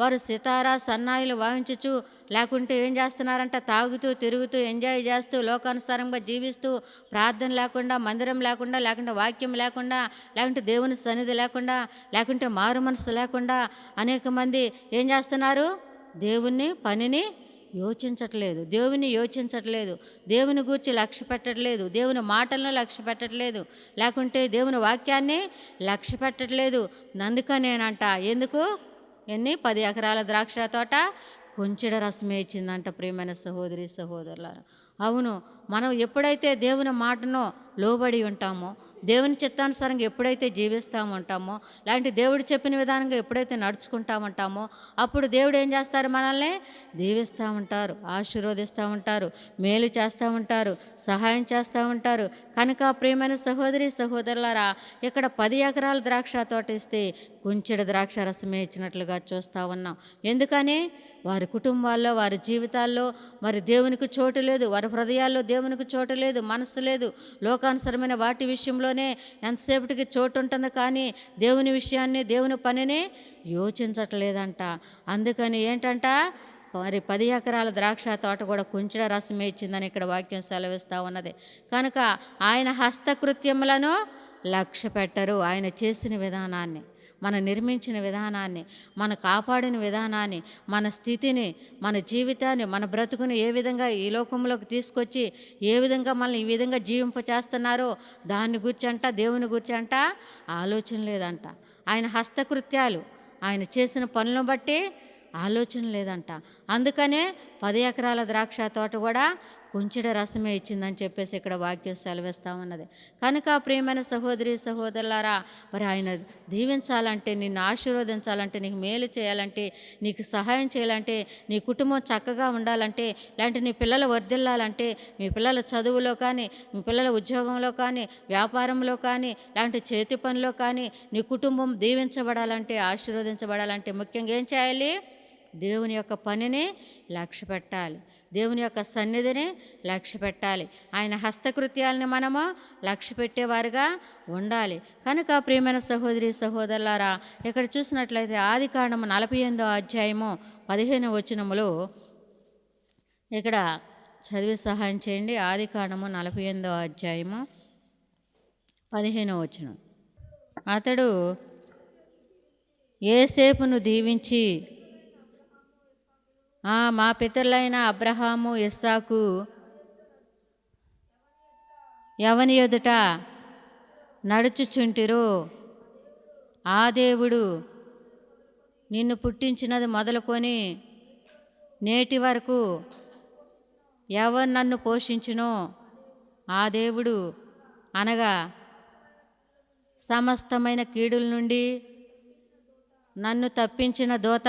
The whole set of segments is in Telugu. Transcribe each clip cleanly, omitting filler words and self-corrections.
వారు సితారా సన్నాయిలు వాయించుచు, లేకుంటే ఏం చేస్తున్నారంట, తాగుతూ తిరుగుతూ ఎంజాయ్ చేస్తూ లోకానుసారంగా జీవిస్తూ, ప్రార్థన లేకుండా, మందిరం లేకుండా, లేకుంటే వాక్యం లేకుండా, లేకుంటే దేవుని సన్నిధి లేకుండా, లేకుంటే మారు మనసు లేకుండా అనేక మంది ఏం చేస్తున్నారు, దేవుని పనిని యోచించట్లేదు, దేవుని యోచించట్లేదు, దేవుని గూర్చి లక్ష్య పెట్టట్లేదు, దేవుని మాటలను లక్ష్య పెట్టట్లేదు, లేకుంటే దేవుని వాక్యాన్ని లక్ష్య పెట్టట్లేదు. అందుకనేనంట, ఎందుకు 10 ఎకరాల ద్రాక్ష తోట కొంచెడ రసమే ఇచ్చిందంట. ప్రియమైన సహోదరి సహోదరులారా, అవును, మనం ఎప్పుడైతే దేవుని మాటను లోబడి ఉంటామో, దేవుని చిత్తానుసారంగా ఎప్పుడైతే జీవిస్తూ ఉంటామో, లేదంటే దేవుడు చెప్పిన విధానంగా ఎప్పుడైతే నడుచుకుంటా ఉంటామో, అప్పుడు దేవుడు ఏం చేస్తారు, మనల్ని దీవిస్తూ ఉంటారు, ఆశీర్వదిస్తూ ఉంటారు, మేలు చేస్తూ ఉంటారు, సహాయం చేస్తూ ఉంటారు. కనుక ప్రియమైన సహోదరి సహోదరులారా, ఇక్కడ 10 ఎకరాల ద్రాక్ష తోట ఇస్తే కొంచెడ ద్రాక్ష రసమే ఇచ్చినట్లుగా చూస్తూ ఉన్నాం. ఎందుకని? వారి కుటుంబాల్లో, వారి జీవితాల్లో మరి దేవునికి చోటు లేదు, వారి హృదయాల్లో దేవునికి చోటు లేదు, మనస్సు లేదు. లోకానుసరమైన వాటి విషయంలోనే ఎంతసేపటికి చోటు ఉంటుంది, కానీ దేవుని విషయాన్ని, దేవుని పనిని యోచించట్లేదంట. అందుకని ఏంటంట, మరి 10 ఎకరాల ద్రాక్ష తోట కూడా కొంచెడ రసమే ఇచ్చిందని ఇక్కడ వాక్యం సెలవిస్తూ ఉన్నది. కనుక ఆయన హస్తకృత్యములను లక్ష్య పెట్టరు. ఆయన చేసిన విధానాన్ని, మన నిర్మించిన విధానాన్ని, మన కాపాడిన విధానాన్ని, మన స్థితిని, మన జీవితాన్ని, మన బ్రతుకుని ఏ విధంగా ఈ లోకంలోకి తీసుకొచ్చి ఏ విధంగా మనల్ని ఈ విధంగా జీవింప చేస్తున్నారో దాన్ని గుర్చంట, దేవుని గుర్చంట ఆలోచన లేదంట. ఆయన హస్తకృత్యాలు, ఆయన చేసిన పనులను బట్టి ఆలోచన లేదంట. అందుకనే 10 ఎకరాల ద్రాక్ష తోట కూడా కొంచెడ రసమే ఇచ్చిందని చెప్పేసి ఇక్కడ వాక్యం సెలవిస్తూ ఉన్నది. కనుక ప్రియమైన సహోదరి సహోదరులారా, మరి ఆయన దీవించాలంటే, నిన్ను ఆశీర్వదించాలంటే, నీకు మేలు చేయాలంటే, నీకు సహాయం చేయాలంటే, నీ కుటుంబం చక్కగా ఉండాలంటే, లేదంటే నీ పిల్లలు వర్ధిల్లాలంటే, మీ పిల్లల చదువులో కానీ, మీ పిల్లల ఉద్యోగంలో కానీ, వ్యాపారంలో కానీ, లేదంటే చేతి పనిలో కానీ నీ కుటుంబం దీవించబడాలంటే, ఆశీర్వదించబడాలంటే ముఖ్యంగా ఏం చేయాలి? దేవుని యొక్క పనిని లక్ష్య పెట్టాలి, దేవుని యొక్క సన్నిధిని లక్ష్య పెట్టాలి, ఆయన హస్తకృత్యాలని మనము లక్ష్య పెట్టేవారుగా ఉండాలి. కనుక ప్రియమైన సహోదరి సహోదరులారా, ఇక్కడ చూసినట్లయితే ఆదికాండము 48వ అధ్యాయము 15వ వచనములో ఇక్కడ చదివి సహాయం చేయండి. ఆదికాండము 48వ అధ్యాయము 15వ వచనం. అతడు యోసేపును దీవించి, మా పితరులైన అబ్రహాము ఇస్సాకు ఎవని ఎదుట నడుచుచుంటిరో ఆ దేవుడు నిన్ను పుట్టించినది మొదలుకొని నేటి వరకు ఎవరు నన్ను పోషించునో ఆ దేవుడు, అనగా సమస్తమైన కీడుల నుండి నన్ను తప్పించిన దూత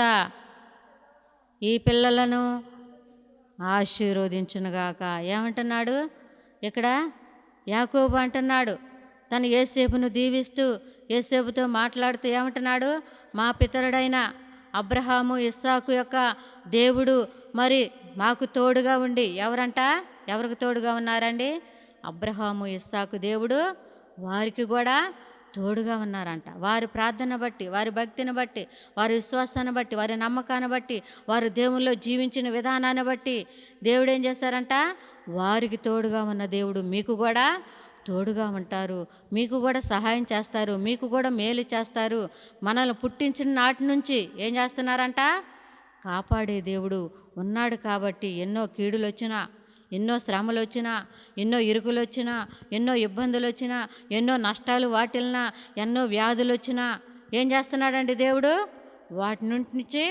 ఈ పిల్లలను ఆశీర్వదించునుగాక. ఏమంటున్నాడు ఇక్కడ? యాకోబు అంటున్నాడు, తను యోసేపును దీవిస్తూ, యోసేపుతో మాట్లాడుతూ ఏమంటున్నాడు? మా పితరుడైన అబ్రహాము ఇస్సాకు యొక్క దేవుడు మరి మాకు తోడుగా ఉండి, ఎవరికి తోడుగా ఉన్నారండి? అబ్రహాము ఇస్సాకు దేవుడు వారికి కూడా తోడుగా ఉన్నారంట. వారి ప్రార్థన బట్టి, వారి భక్తిని బట్టి, వారి విశ్వాసాన్ని బట్టి, వారి నమ్మకాన్ని బట్టి, వారు దేవుల్లో జీవించిన విధానాన్ని బట్టి దేవుడు ఏం చేశారంట? వారికి తోడుగా ఉన్న దేవుడు మీకు కూడా తోడుగా ఉంటారు, మీకు కూడా సహాయం చేస్తారు, మీకు కూడా మేలు చేస్తారు. మనల్ని పుట్టించిన నాటి నుంచి ఏం చేస్తున్నారంట? కాపాడే దేవుడు ఉన్నాడు. కాబట్టి ఎన్నో కీడులు వచ్చినా, ఎన్నో శ్రమలు వచ్చినా, ఎన్నో ఇరుకులు వచ్చినా, ఎన్నో ఇబ్బందులు వచ్చినా, ఎన్నో నష్టాలు వాటిల్నా, ఎన్నో వ్యాధులు వచ్చినా ఏం చేస్తున్నాడండి దేవుడు? వాటి నుంచి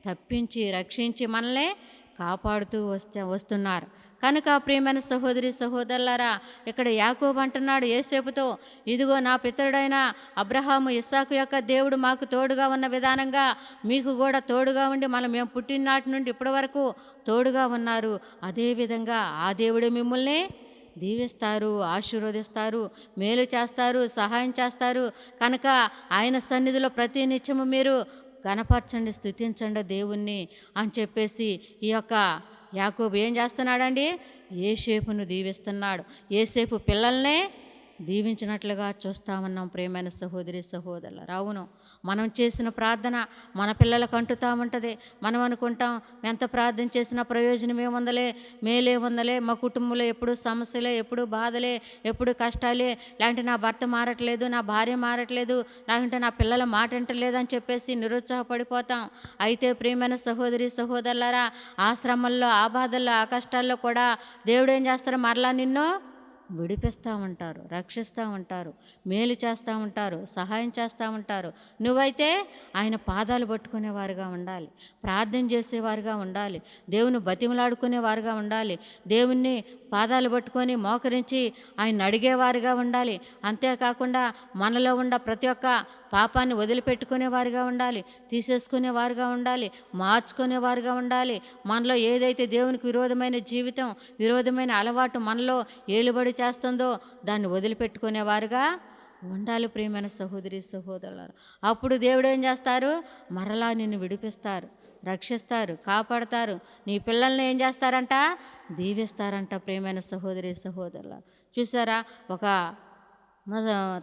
తప్పించి రక్షించి మనల్ని కాపాడుతూ వస్తున్నారు. కనుక ప్రియమైన సహోదరి సహోదరులారా, ఇక్కడ యాకోబు అంటున్నాడు యోసేపుతో, ఇదిగో నా పితరుడైన అబ్రహాము ఇస్సాకు యొక్క దేవుడు మాకు తోడుగా ఉన్న విధానంగా మీకు కూడా తోడుగా ఉండి మేము పుట్టిన నాటి నుండి ఇప్పటి వరకు తోడుగా ఉన్నారు. అదేవిధంగా ఆ దేవుడు మిమ్మల్ని దీవిస్తారు, ఆశీర్వదిస్తారు, మేలు చేస్తారు, సహాయం చేస్తారు. కనుక ఆయన సన్నిధిలో ప్రతి నిత్యము మీరు గణపరచండి, స్తుతించండి దేవుణ్ణి అని చెప్పేసి ఈ యొక్క యాకోబు ఏం చేస్తున్నాడండి? యోసేపును దీవిస్తున్నాడు. యోసేపు పిల్లల్నే దీవించినట్లుగా చూస్తూ ఉన్నాం. ప్రియమైన సహోదరి సహోదరులారా, అవును, మనం చేసిన ప్రార్థన మన పిల్లలకు అంటుతూ ఉంటుంది. మనం అనుకుంటాం, ఎంత ప్రార్థన చేసినా ప్రయోజనం ఏముందలే, మేలే ఉందలే, మా కుటుంబంలో ఎప్పుడు సమస్యలే, ఎప్పుడు బాధలే, ఎప్పుడు కష్టాలే, లేదంటే నా భర్త మారట్లేదు, నా భార్య మారట్లేదు, లేకుంటే నా పిల్లల మాట వింటలేదు అని చెప్పేసి నిరుత్సాహపడిపోతాం. అయితే ప్రియమైన సహోదరి సహోదరులారా, ఆ శ్రమల్లో, ఆ బాధల్లో, ఆ కష్టాల్లో కూడా దేవుడు ఏం చేస్తారు? మరలా నిన్ను విడిపిస్తూ ఉంటారు, రక్షిస్తూ ఉంటారు, మేలు చేస్తూ ఉంటారు, సహాయం చేస్తూ ఉంటారు. నువ్వైతే ఆయన పాదాలు పట్టుకునేవారుగా ఉండాలి, ప్రార్థన చేసేవారుగా ఉండాలి, దేవుని బతిమలాడుకునేవారుగా ఉండాలి, దేవుణ్ణి పాదాలు పట్టుకొని మోకరించి ఆయన అడిగేవారుగా ఉండాలి. అంతేకాకుండా మనలో ఉన్న ప్రతి ఒక్క పాపాన్ని వదిలిపెట్టుకునేవారుగా ఉండాలి, తీసేసుకునేవారుగా ఉండాలి, మార్చుకునేవారుగా ఉండాలి. మనలో ఏదైతే దేవునికి విరోధమైన జీవితం, విరోధమైన అలవాటు మనలో ఏలుబడి చేస్తుందో దాన్ని వదిలిపెట్టుకునేవారుగా ఉండాలి. ప్రియమైన సహోదరి సహోదరులారా, అప్పుడు దేవుడు ఏం చేస్తారు? మరలా నిన్ను విడిపిస్తారు, రక్షిస్తారు, కాపాడతారు. నీ పిల్లల్ని ఏం చేస్తారంట? దీవిస్తారంట. ప్రియమైన సహోదరి సహోదరులారా, చూసారా, ఒక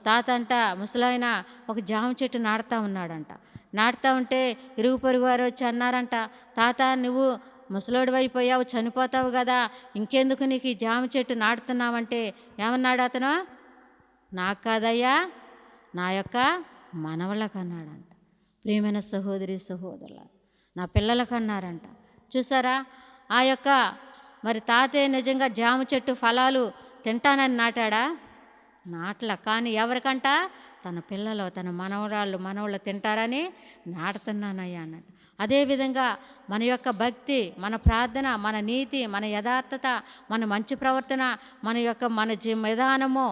తాత అంట, ముసలాయన ఒక జామ చెట్టు నాటుతూ ఉన్నాడంట. నాటుతూ ఉంటే ఇరుగు పొరుగు వారు వచ్చి అన్నారంట, తాత నువ్వు ముసలోడు అయిపోయావు, చనిపోతావు కదా, ఇంకెందుకు నీకు ఈ జామ చెట్టు నాటుతున్నావంటే ఏమన్నాడు అతను? నాకు కాదయ్యా, నా యొక్క మనవళ్ళకు అన్నాడంట. ప్రియమైన సహోదరి సహోదరుల, నా పిల్లలకు అన్నారంట. చూసారా, ఆ యొక్క మరి తాతయ్య నిజంగా జామ చెట్టు ఫలాలు తింటానని నాటాడా? నాటల. కానీ ఎవరికంట? తన పిల్లలు, తన మనవళ్ళు తింటారని నాటుతున్నానయ్యా అన్నట్టు. అదేవిధంగా మన యొక్క భక్తి, మన ప్రార్థన, మన నీతి, మన యథార్థత, మన మంచి ప్రవర్తన, మన విధానము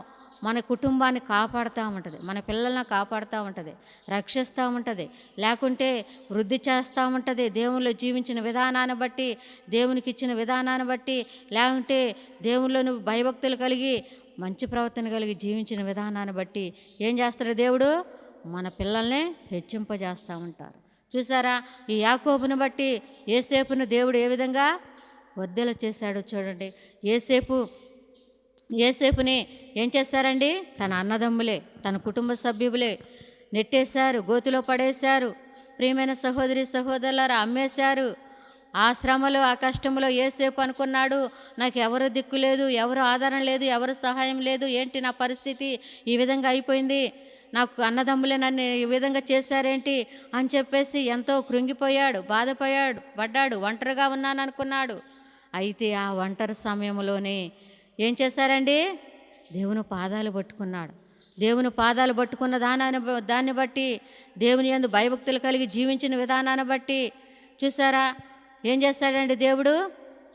మన కుటుంబాన్ని కాపాడుతూ ఉంటుంది, మన పిల్లల్ని కాపాడుతూ ఉంటుంది, రక్షిస్తూ ఉంటుంది, లేకుంటే వృద్ధి చేస్తూ ఉంటుంది. దేవునిలో జీవించిన విధానాన్ని బట్టి, దేవునికి ఇచ్చిన విధానాన్ని బట్టి, లేకుంటే దేవునిలో భయభక్తులు కలిగి మంచి ప్రవర్తన కలిగి జీవించిన విధానాన్ని బట్టి ఏం చేస్తారు? దేవుడు మన పిల్లల్ని హెచ్చింపజేస్తూ ఉంటారు. చూసారా, ఈ యాకోబుని బట్టి యోసేపును దేవుడు ఏ విధంగా వర్ధిల్ల చేశాడో చూడండి. యోసేపుని ఏం చేశారండి? తన అన్నదమ్ములే, తన కుటుంబ సభ్యులే నెట్టేశారు, గోతిలో పడేశారు. ప్రియమైన సహోదరి సహోదరులారా, అమ్మేశారు. ఆ శ్రమలో, ఆ కష్టంలో యోసేపు అనుకున్నాడు, నాకు ఎవరు దిక్కు లేదు, ఎవరు ఆధారం లేదు, ఎవరు సహాయం లేదు, ఏంటి నా పరిస్థితి ఈ విధంగా అయిపోయింది, నాకు అన్నదమ్ములే నన్ను ఈ విధంగా చేశారేంటి అని చెప్పేసి ఎంతో కృంగిపోయాడు, పడ్డాడు, ఒంటరిగా ఉన్నాను అనుకున్నాడు. అయితే ఆ ఒంటరి సమయంలోనే ఏం చేశారండి? దేవుని పాదాలు పట్టుకున్నాడు. దేవుని పాదాలు పట్టుకున్న దాన్ని బట్టి, దేవుని యందు భయభక్తులు కలిగి జీవించిన విధానాన్ని బట్టి చూసారా, ఏం చేశాడండి? దేవుడు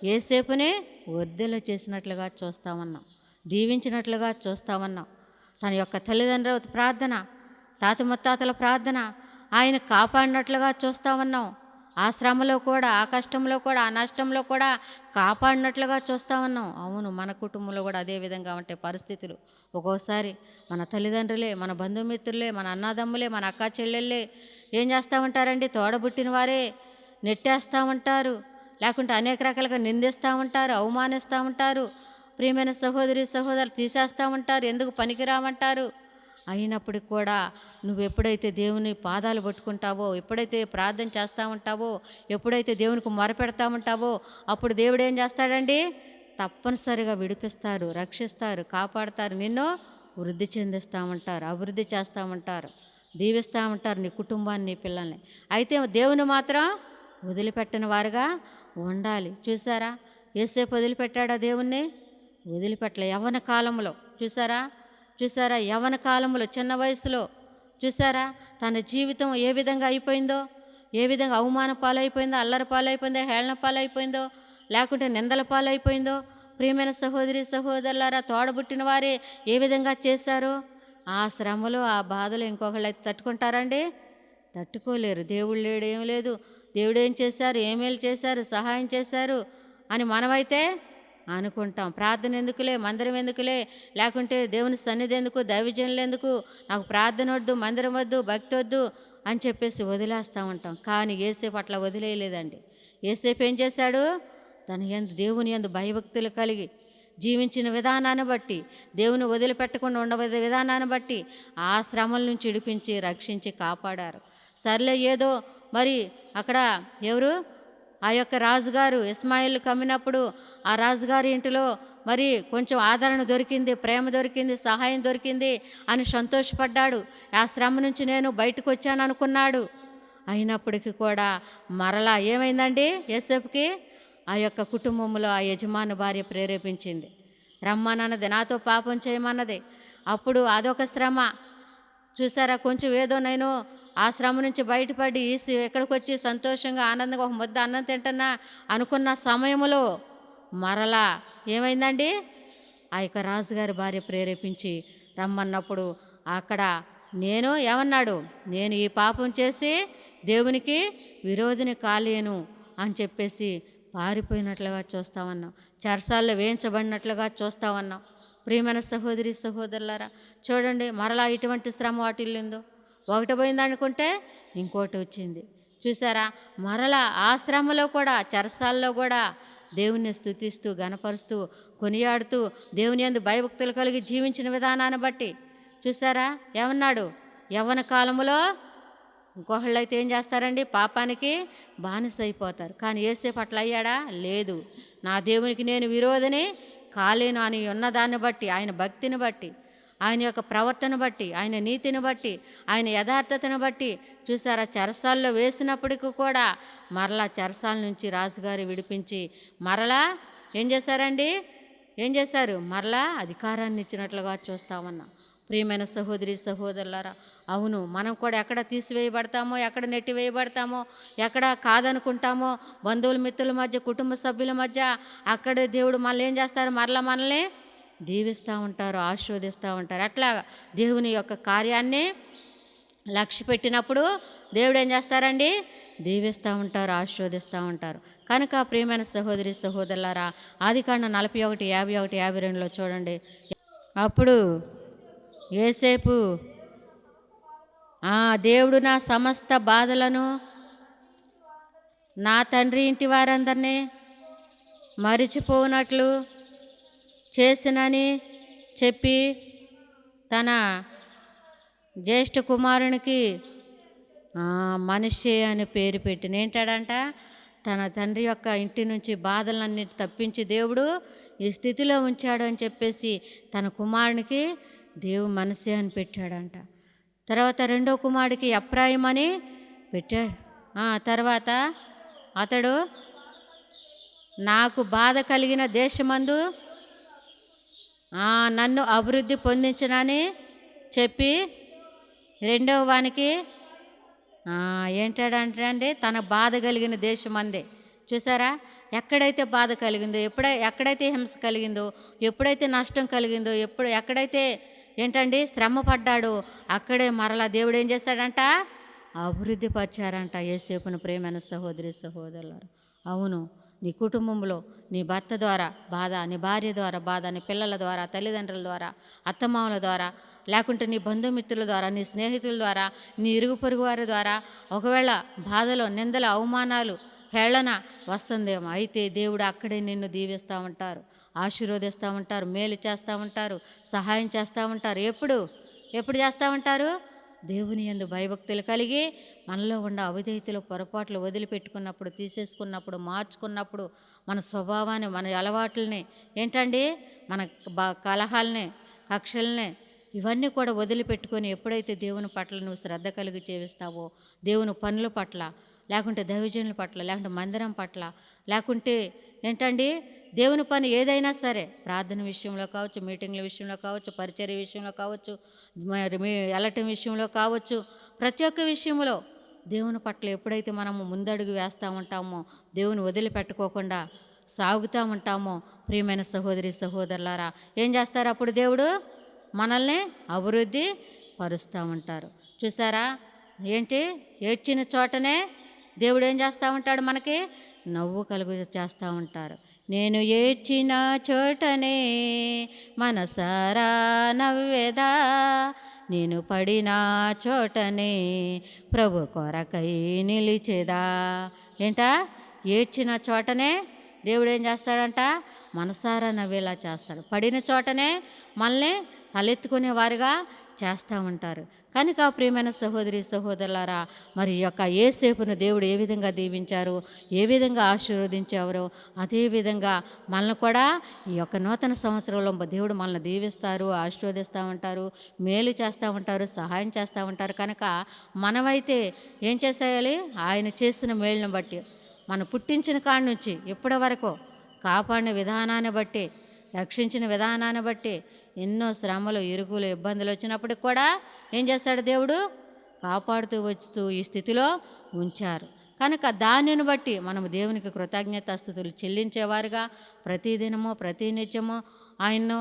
యోసేపుని వర్ధిల్ల చేసినట్లుగా చూస్తామన్నాం, దీవించినట్లుగా చూస్తామన్నాం. తన యొక్క తల్లిదండ్రుల ప్రార్థన, తాత ముత్తాతల ప్రార్థన ఆయన కాపాడినట్లుగా చూస్తామన్నాం. ఆ శ్రమలో కూడా, ఆ కష్టంలో కూడా, ఆ నష్టంలో కూడా కాపాడినట్లుగా చూస్తామన్నాం. అవును, మన కుటుంబంలో కూడా అదే విధంగా ఉంటాయి పరిస్థితులు. ఒక్కోసారి మన తల్లిదండ్రులే, మన బంధుమిత్రులే, మన అన్నదమ్ములే, మన అక్క చెల్లెళ్ళే ఏం చేస్తూ ఉంటారండి? తోడబుట్టిన వారే నెట్టేస్తూ ఉంటారు, లేకుంటే అనేక రకాలుగా నిందిస్తూ ఉంటారు, అవమానిస్తూ ఉంటారు. ప్రియమైన సహోదరి సహోదరులు తీసేస్తూ ఉంటారు, ఎందుకు పనికిరామంటారు. అయినప్పటికి కూడా నువ్వు ఎప్పుడైతే దేవుని పాదాలు పట్టుకుంటావో, ఎప్పుడైతే ప్రార్థన చేస్తూ ఉంటావో, ఎప్పుడైతే దేవునికి మొరపెడతా ఉంటావో, అప్పుడు దేవుడు ఏం చేస్తాడండి? తప్పనిసరిగా విడిపిస్తారు, రక్షిస్తారు, కాపాడతారు, నిన్ను వృద్ధి చెందిస్తూ ఉంటారు, అభివృద్ధి చేస్తూ ఉంటారు, దీవిస్తూ ఉంటారు నీ కుటుంబాన్ని, నీ పిల్లల్ని. అయితే దేవుని మాత్రం వదిలిపెట్టని వారుగా ఉండాలి. చూసారా, యోసేపు వదిలిపెట్టాడా దేవుణ్ణి? వదిలిపెట్టలే. యవ్వన కాలంలో చూసారా, యవ్వన కాలంలో, చిన్న వయసులో చూసారా తన జీవితం ఏ విధంగా అయిపోయిందో, ఏ విధంగా అవమాన పాలైపోయిందో, అల్లరి పాలైపోయిందో, హేళన పాలైపోయిందో, లేకుంటే నిందల పాలైపోయిందో. ప్రియమైన సహోదరి సహోదరులారా, తోడబుట్టిన వారే ఏ విధంగా చేశారో ఆ శ్రమలు, ఆ బాధలు ఇంకొకళ్ళు అయితే తట్టుకుంటారండి? తట్టుకోలేరు. దేవుడు లేడు, ఏం లేదు, దేవుడు ఏం చేశారు, ఏమేలు చేశారు, సహాయం చేశారు అని మనమైతే అనుకుంటాం. ప్రార్థన ఎందుకులే, మందిరం ఎందుకులే, లేకుంటే దేవుని సన్నిధి ఎందుకు, దైవజనులు ఎందుకు, నాకు ప్రార్థన వద్దు, మందిరం వద్దు, భక్తి వద్దు అని చెప్పేసి వదిలేస్తూ ఉంటాం. కానీ యేసేపు అట్లా వదిలేయలేదండి. యేసేపు ఏం చేశాడు? దేవుని యందు భయభక్తులు కలిగి, జీవించిన విధానాన్ని బట్టి, దేవుని వదిలిపెట్టకుండా ఉండవే విధానాన్ని బట్టి ఆ శ్రమల నుంచి విడిపించి రక్షించి కాపాడారు. సర్లే ఏదో మరి అక్కడ ఎవరు ఆ యొక్క రాజుగారు ఇస్మాయిల్ కమ్మినప్పుడు ఆ రాజుగారి ఇంటిలో మరి కొంచెం ఆదరణ దొరికింది, ప్రేమ దొరికింది, సహాయం దొరికింది అని సంతోషపడ్డాడు. ఆ శ్రమ నుంచి నేను బయటకు వచ్చాను అనుకున్నాడు. అయినప్పటికీ కూడా మరలా ఏమైందండి యోసేపుకి? ఆ యొక్క కుటుంబంలో ఆ యజమాని భార్య ప్రేరేపించింది, రమ్మనన్నది, నాతో పాపం చేయమన్నది. అప్పుడు అదొక శ్రమ. చూసారా, కొంచెం ఏదో నేను ఆ శ్రమ నుంచి బయటపడి ఎక్కడికి వచ్చి సంతోషంగా ఆనందంగా ఒక ముద్ద అన్నం తింటున్నా అనుకున్న సమయంలో మరలా ఏమైందండి? ఆ యొక్క రాజుగారి భార్య ప్రేరేపించి రమ్మన్నప్పుడు అక్కడ నేను ఏమన్నాడు? నేను ఈ పాపం చేసి దేవునికి విరోధిని కాలేను అని చెప్పేసి పారిపోయినట్లుగా చూస్తామన్నాం. చెరసాల్లో వేయించబడినట్లుగా చూస్తామన్నాం. ప్రియమైన సహోదరి సహోదరులారా, చూడండి మరలా ఇటువంటి శ్రమ వాటిల్లిందో. ఒకటి పోయిందనుకుంటే ఇంకోటి వచ్చింది. చూసారా, మరలా ఆ శ్రమలో కూడా చెరసాల్లో కూడా దేవుణ్ణి స్తుతిస్తూ గణపరుస్తూ కొనియాడుతూ దేవుని యందు భయభక్తులు కలిగి జీవించిన విధానాన్ని బట్టి చూసారా ఏమన్నాడు? యవ్వన కాలంలో ఇంకొకళ్ళు అయితే ఏం చేస్తారండి? పాపానికి బానిస అయిపోతారు. కానీ యేసేపు అట్లా అయ్యాడా? లేదు. నా దేవునికి నేను విరోధిని కాలేను అని ఉన్నదాన్ని బట్టి, ఆయన భక్తిని బట్టి, ఆయన యొక్క ప్రవర్తన బట్టి, ఆయన నీతిని బట్టి, ఆయన యథార్థతను బట్టి చూసారా, చెరసాల్లో వేసినప్పటికీ కూడా మరలా చెరసాల నుంచి రాజుగారు విడిపించి మరలా ఏం చేశారండి? ఏం చేశారు? మరలా అధికారాన్ని ఇచ్చినట్లుగా చూస్తామన్నా. ప్రియమైన సహోదరి సహోదరులారా, అవును, మనం కూడా ఎక్కడ తీసివేయబడతామో, ఎక్కడ నెట్టివేయబడతామో, ఎక్కడ కాదనుకుంటామో, బంధువుల మిత్రుల మధ్య, కుటుంబ సభ్యుల మధ్య, అక్కడే దేవుడు మనల్ని ఏం చేస్తారు? మరలా మనల్ని దీవిస్తూ ఉంటారు, ఆశీర్వదిస్తూ ఉంటారు. అట్లా దేవుని యొక్క కార్యాన్ని లక్ష్య పెట్టినప్పుడు దేవుడు ఏం చేస్తారండి? దీవిస్తూ ఉంటారు, ఆశీర్వదిస్తూ ఉంటారు. కనుక ప్రియమైన సహోదరి సహోదరులారా, ఆదికాండం 41, 51, 52లో చూడండి. అప్పుడు యోసేపు దేవుడు నా సమస్త బాధలను నా తండ్రి ఇంటి వారందరినీ మరిచిపోనట్లు చేసినని చెప్పి తన జ్యేష్ఠ కుమారునికి మనష్షే అని పేరు పెట్టిన. ఏంటాడంట? తన తండ్రి యొక్క ఇంటి నుంచి బాధలన్నిటి తప్పించి దేవుడు ఈ స్థితిలో ఉంచాడు అని చెప్పేసి తన కుమారునికి దేవుడు మనష్షే అని పెట్టాడంట. తర్వాత రెండో కుమారుడికి ఎఫ్రాయిం అని పెట్టాడు. తర్వాత అతడు నాకు బాధ కలిగిన దేశమందు నన్ను అభివృద్ధి పొందించనని చెప్పి రెండవ వానికి ఏంటాడంటే తన బాధ కలిగిన దేశం అందే. చూసారా, ఎక్కడైతే బాధ కలిగిందో, ఎక్కడైతే హింస కలిగిందో, ఎప్పుడైతే నష్టం కలిగిందో, ఎక్కడైతే ఏంటండి శ్రమ పడ్డాడో అక్కడే మరలా దేవుడు ఏం చేశాడంట? అభివృద్ధి పరిచారంట యేసేపును. ప్రేమైన సహోదరి సహోదరులారా, అవును, నీ కుటుంబంలో నీ భర్త ద్వారా బాధ, నీ భార్య ద్వారా బాధ, నీ పిల్లల ద్వారా, తల్లిదండ్రుల ద్వారా, అత్తమామల ద్వారా, లేకుంటే నీ బంధుమిత్రుల ద్వారా, నీ స్నేహితుల ద్వారా, నీ ఇరుగు పొరుగు వారి ద్వారా ఒకవేళ బాధలో, నిందలు, అవమానాలు, హేళన వస్తుందేమో. అయితే దేవుడు అక్కడే నిన్ను దీవిస్తూ ఉంటారు, ఆశీర్వదిస్తూ ఉంటారు, మేలు చేస్తూ ఉంటారు, సహాయం చేస్తూ ఉంటారు. ఎప్పుడు చేస్తూ ఉంటారు? దేవుని యందు భయభక్తులు కలిగి మనలో ఉన్న అవిధేయతలు, పొరపాట్లు వదిలిపెట్టుకున్నప్పుడు, తీసేసుకున్నప్పుడు, మార్చుకున్నప్పుడు, మన స్వభావాన్ని, మన అలవాట్లని ఏంటండి, మన కలహాలని, కక్షల్ని, ఇవన్నీ కూడా వదిలిపెట్టుకొని ఎప్పుడైతే దేవుని పట్ల నువ్వు శ్రద్ధ కలిగి చేస్తావో, దేవుని పనుల పట్ల, లేకుంటే దైవజనుల పట్ల, లేకుంటే మందిరం పట్ల, లేకుంటే ఏంటండి దేవుని పని ఏదైనా సరే, ప్రార్థన విషయంలో కావచ్చు, మీటింగ్ల విషయంలో కావచ్చు, పరిచర్య విషయంలో కావచ్చు, వెళ్ళటం విషయంలో కావచ్చు, ప్రతి ఒక్క విషయంలో దేవుని పట్ల ఎప్పుడైతే మనము ముందడుగు వేస్తూ ఉంటామో, దేవుని వదిలిపెట్టుకోకుండా సాగుతూ ఉంటామో, ప్రియమైన సహోదరి సహోదరులారా, ఏం చేస్తారు? అప్పుడు దేవుడు మనల్ని అభివృద్ధి పరుస్తూ ఉంటారు. చూసారా, ఏంటి? ఏడ్చిన చోటనే దేవుడు ఏం చేస్తూ ఉంటాడు? మనకి నవ్వు కలుగు చేస్తూ ఉంటారు. నేను ఏడ్చిన చోటనే మనసారా నవ్వేదా, నేను పడిన చోటనే ప్రభు కొరకై నిలిచేదా. ఏంటా? ఏడ్చిన చోటనే దేవుడు ఏం చేస్తాడంట? మనసారా నవ్వేలా చేస్తాడు. పడిన చోటనే మనల్ని తలెత్తుకునే వారుగా చేస్తూ ఉంటారు. కనుక ప్రియమైన సహోదరి సహోదరులారా, మరి ఈ యొక్క యోసేపును దేవుడు ఏ విధంగా దీవించారు, ఏ విధంగా ఆశీర్వదించారో అదేవిధంగా మనల్ని కూడా ఈ యొక్క నూతన సంవత్సరంలో దేవుడు మనల్ని దీవిస్తారు, ఆశీర్వదిస్తూ ఉంటారు, మేలు చేస్తూ ఉంటారు, సహాయం చేస్తూ ఉంటారు. కనుక మనమైతే ఏం చేసేయాలి? ఆయన చేసిన మేలును బట్టి, మనం పుట్టించిన కాడి నుంచి ఇప్పటి వరకు కాపాడిన విధానాన్ని బట్టి, రక్షించిన విధానాన్ని బట్టి ఎన్నో శ్రమలు, ఇరుకులు, ఇబ్బందులు వచ్చినప్పటికి కూడా ఏం చేస్తాడు? దేవుడు కాపాడుతూ వచ్చుతూ ఈ స్థితిలో ఉంచారు. కనుక దానిని బట్టి మనము దేవునికి కృతజ్ఞతాస్తుతులు చెల్లించేవారుగా ప్రతిదినము ప్రతినిత్యము ఆయన్ను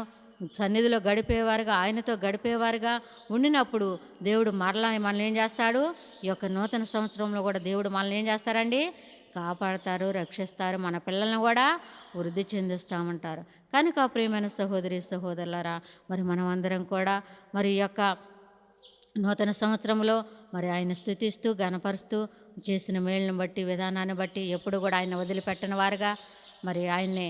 సన్నిధిలో గడిపేవారుగా, ఆయనతో గడిపేవారుగా ఉండినప్పుడు దేవుడు మరలా మనల్ని ఏం చేస్తాడు? ఈ యొక్క నూతన సంవత్సరంలో కూడా దేవుడు మనల్ని ఏం చేస్తారండి? కాపాడతారు, రక్షిస్తారు, మన పిల్లల్ని కూడా వృద్ధి చెందిస్తామంటారు. కనుక ప్రియమైన సహోదరి సహోదరులారా, మరి మనం అందరం కూడా మరి ఈ యొక్క నూతన సంవత్సరంలో మరి ఆయన స్తుతిస్తూ గణపరుస్తూ చేసిన మేలును బట్టి, విధానాన్ని బట్టి ఎప్పుడు కూడా ఆయన వదిలిపెట్టని వారుగా, మరి ఆయన్ని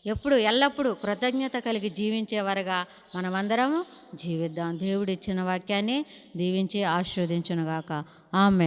ఎప్పుడు ఎల్లప్పుడూ కృతజ్ఞత కలిగి జీవించేవారుగా మనమందరం జీవిద్దాం. దేవుడు ఇచ్చిన వాక్యాన్ని దీవించి ఆశీర్వదించునుగాక. ఆమేన్.